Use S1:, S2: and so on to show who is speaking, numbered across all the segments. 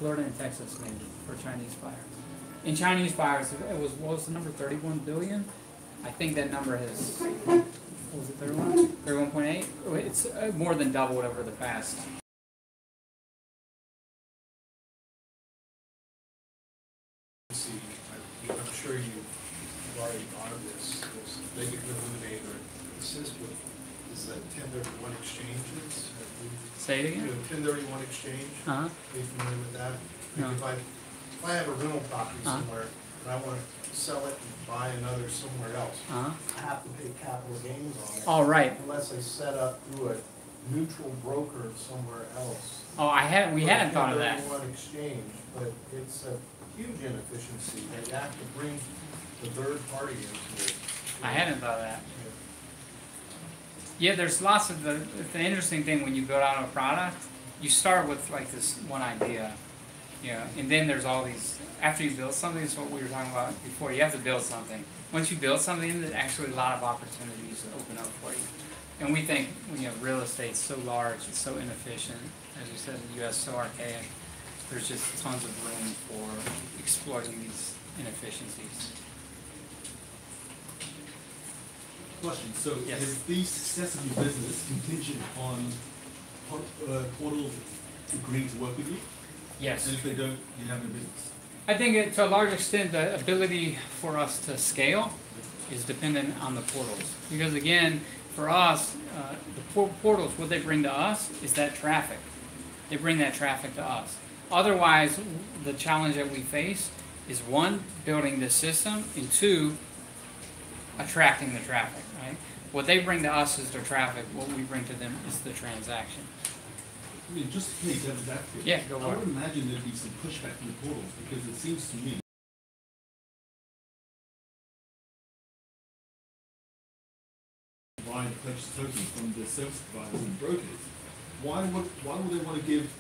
S1: Florida and Texas maybe for Chinese buyers. In Chinese buyers, it was, what was the number, 31 billion? I think that number has, what was it, 31? 31.8? It's more than doubled over the past.
S2: I'm sure you've already thought of this. They can eliminate or assist with is that 1031 exchanges.
S1: Say it again?
S2: 1031 exchange.
S1: Uh-huh.
S2: Are you familiar with that?
S1: No.
S2: Like if I have a rental property somewhere and I want to sell it and buy another somewhere else, I have to pay capital gains on it.
S1: All right.
S2: Unless I set up through a neutral broker somewhere else.
S1: Oh, we hadn't thought of that.
S2: 1031 exchange, but it's a huge inefficiency. They have to bring the third party into it.
S1: I hadn't thought of that. Yeah, there's lots of the interesting thing when you build out a product, you start with like this one idea, you know, and then there's all these, after you build something, it's what we were talking about before, you have to build something. Once you build something, there's actually a lot of opportunities open up for you. And we think, you know, real estate's so large, it's so inefficient, as you said, the U.S. so archaic, there's just tons of room for exploiting these inefficiencies.
S3: Question. So,
S1: yes.
S3: Is the success of your business contingent on portals agreeing to work with you?
S1: Yes.
S3: And if they don't, you have no business?
S1: I think to a large extent, the ability for us to scale is dependent on the portals. Because again, for us, the portals, what they bring to us is that traffic. They bring that traffic to us. Otherwise, the challenge that we face is one, building the system, and two, attracting the traffic, right? What they bring to us is their traffic, what we bring to them is the transaction.
S3: I mean, just to play devil's advocate,
S1: yeah, go
S3: I would imagine there'd be some pushback from the portals because it seems to me buying the purchase token from the service providers and brokers, why would they want to give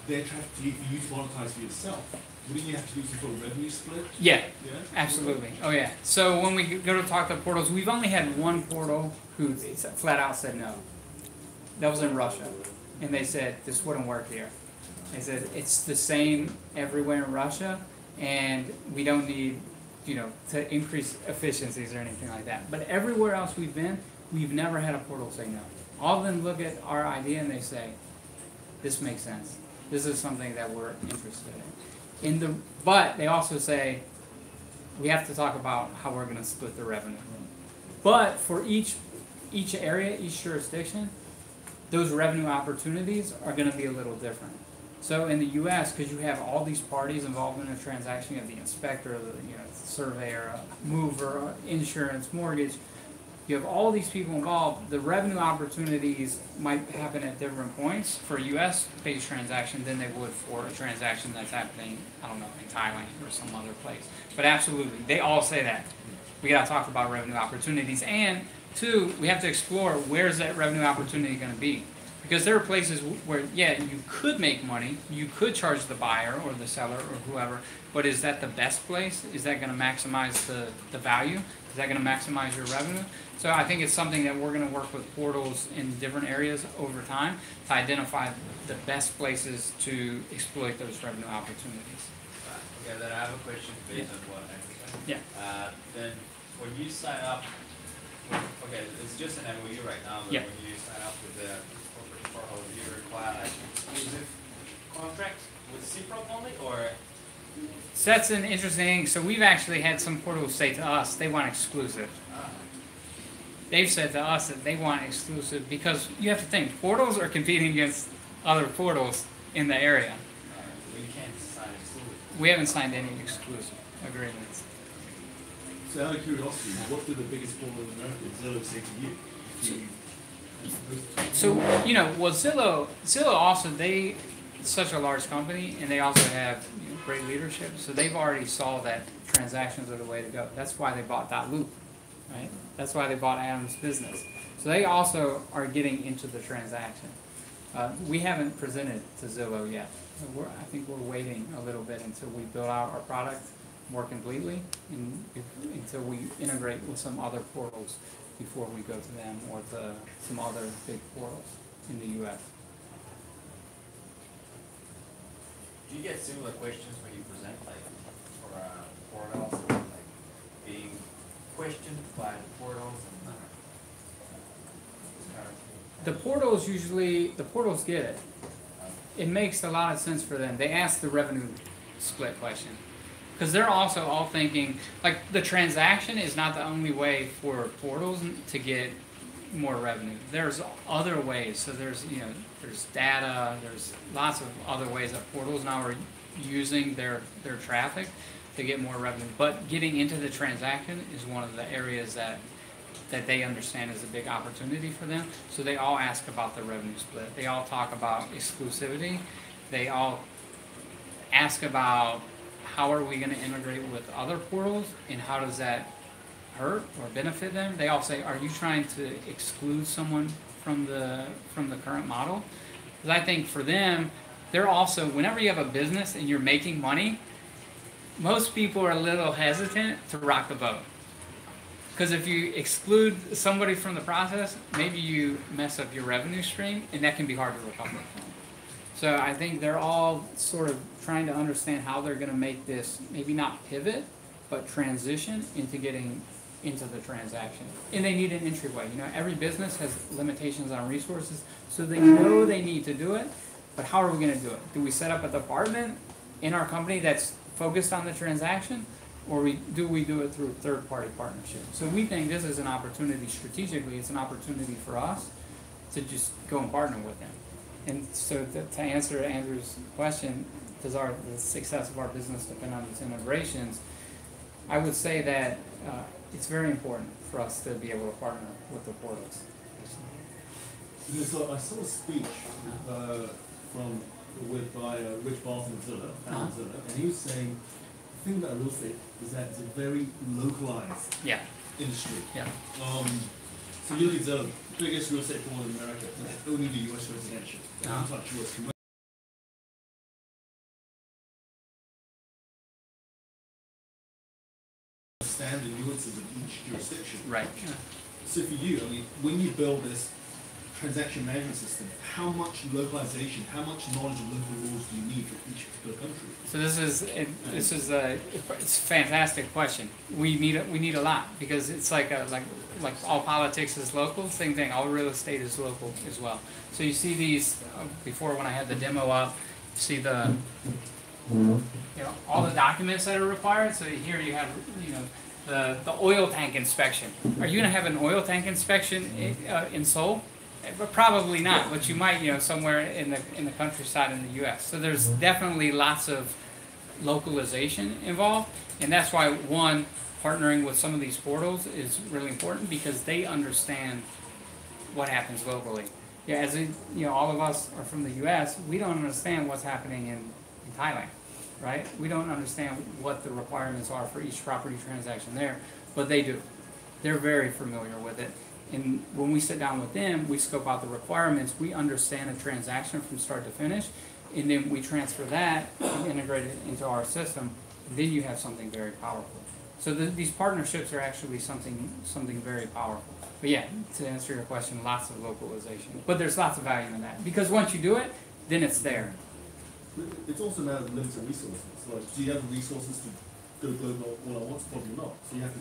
S3: their traffic to you for you to monetize for yourself? Wouldn't you have to do some sort of revenue split?
S1: Yeah, absolutely. Oh yeah. So when we go to talk to portals, we've only had one portal who flat out said no. That was in Russia. And they said, this wouldn't work here. They said, it's the same everywhere in Russia, and we don't need, you know, to increase efficiencies or anything like that. But everywhere else we've been, we've never had a portal say no. All of them look at our idea and they say, this makes sense. This is something that we're interested in. But they also say, we have to talk about how we're going to split the revenue. But for each area, each jurisdiction, those revenue opportunities are going to be a little different. So in the U.S., because you have all these parties involved in a transaction, you have the inspector, the surveyor, mover, insurance, mortgage, you have all these people involved, the revenue opportunities might happen at different points for a U.S.-based transaction than they would for a transaction that's happening, I don't know, in Thailand or some other place. But absolutely, they all say that. We got to talk about revenue opportunities. And two, we have to explore where's that revenue opportunity going to be. Because there are places where, yeah, you could make money, you could charge the buyer or the seller or whoever, but is that the best place? Is that going to maximize the value? Is that going to maximize your revenue? So I think it's something that we're going to work with portals in different areas over time to identify the best places to exploit those revenue opportunities.
S4: Okay, then I have a question based on what I said.
S1: Yeah.
S4: Then when you sign up, okay, it's just an MOU right now, but when you sign up with the corporate portal, do you require like exclusive contract with Cprop only, or?
S1: So that's an interesting thing. So we've actually had some portals say to us they want exclusive. They've said to us that they want exclusive because you have to think, portals are competing against other portals in the area.
S4: We can't sign exclusive.
S1: We haven't signed any exclusive agreements.
S3: So out of curiosity, what do the biggest portal in America, Zillow, say to you?
S1: So, well, Zillow also, it's such a large company, and they also have great leadership, so they've already saw that transactions are the way to go. That's why they bought .loop, right? That's why they bought Adam's business. So they also are getting into the transaction. We haven't presented to Zillow yet. I think we're waiting a little bit until we build out our product more completely, and until we integrate with some other portals before we go to them or to some other big portals in the U.S.
S4: Do you get similar questions when you present, like, for portals, or like being questioned by the portals and this kind of thing?
S1: The portals get it. It makes a lot of sense for them. They ask the revenue split question. Because they're also all thinking, like, the transaction is not the only way for portals to get more revenue. There's other ways. So there's data, there's lots of other ways that portals now are using their traffic to get more revenue. But getting into the transaction is one of the areas that they understand is a big opportunity for them. So they all ask about the revenue split. They all talk about exclusivity. They all ask about how are we going to integrate with other portals and how does that hurt or benefit them. They all say, are you trying to exclude someone from the current model? Because I think for them, they're also, whenever you have a business and you're making money, most people are a little hesitant to rock the boat. Because if you exclude somebody from the process, maybe you mess up your revenue stream, and that can be hard to recover from. So I think they're all sort of trying to understand how they're going to make this, maybe not pivot, but transition into getting into the transaction. And they need an entryway. Every business has limitations on resources, so they know they need to do it, but how are we going to do it? Do we set up a department in our company that's focused on the transaction? Or do we do it through third-party partnership? So we think this is an opportunity strategically. It's an opportunity for us to just go and partner with them. And so to answer Andrew's question, does the success of our business depend on these integrations? I would say that it's very important for us to be able to partner with the portals.
S3: So I saw a speech by Rich Barton of Zillow, and he was saying the thing about real estate is that it's a very localized industry.
S1: Yeah.
S3: So you look at Zillow, biggest real estate portal in America, they only do US residential. They don't touch US commercial. Understand the nuances of each jurisdiction.
S1: Right.
S3: So for you, when you build this transaction management system, how much localization, how much knowledge of local rules do you need for each particular country?
S1: So it's a fantastic question. We need a lot because it's like all politics is local. Same thing. All real estate is local as well. So you see these before when I had the demo up. You see the all the documents that are required. So here you have the oil tank inspection. Are you going to have an oil tank inspection in Seoul? But probably not, but you might, somewhere in the countryside in the U.S. So there's definitely lots of localization involved, and that's why partnering with some of these portals is really important because they understand what happens locally. Yeah, as all of us are from the U.S., we don't understand what's happening in Thailand, right? We don't understand what the requirements are for each property transaction there, but they do. They're very familiar with it. And when we sit down with them, we scope out the requirements, we understand a transaction from start to finish, and then we transfer that and integrate it into our system, and then you have something very powerful. So these partnerships are actually something very powerful. But yeah, to answer your question, lots of localization. But there's lots of value in that, because once you do it, then it's there.
S3: It's also a matter of limited resources. Like, do you have the resources to go global all at once? Probably not. So you have to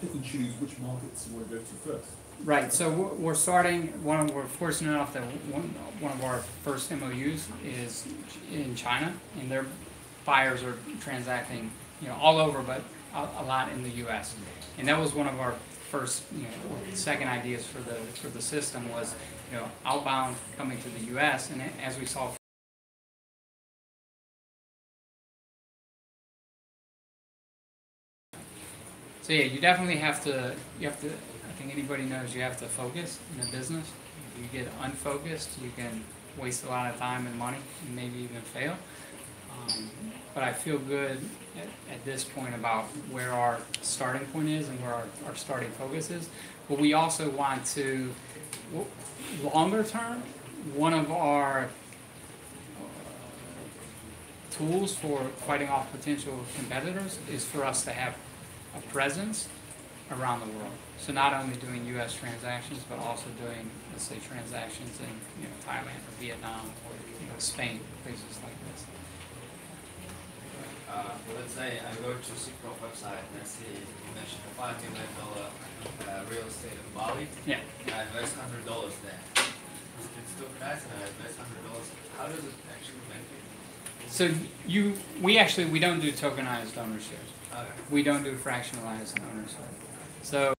S3: pick and choose which markets you want to go to first.
S1: Right, so we're starting, we're fortunate enough that one of our first MOUs is in China, and their buyers are transacting, all over, but a lot in the U.S. And that was one of our first, second ideas for the system was, outbound coming to the U.S. And as we saw. So yeah, you definitely have to, I think anybody knows you have to focus in a business. If you get unfocused, you can waste a lot of time and money and maybe even fail. But I feel good at this point about where our starting point is and where our starting focus is. But we also want to, longer term, one of our tools for fighting off potential competitors is for us to have a presence around the world. So not only doing U.S. transactions, but also doing, let's say, transactions in Thailand or Vietnam or Spain, places like this.
S4: let's say I go to Cprop website and I see you mentioned a $5 million real estate in Bali.
S1: Yeah.
S4: I invest $100 there. It's tokenized and I invest $100. How does it actually benefit?
S1: So we don't do tokenized ownership.
S4: Okay.
S1: We don't do fractionalized ownership. So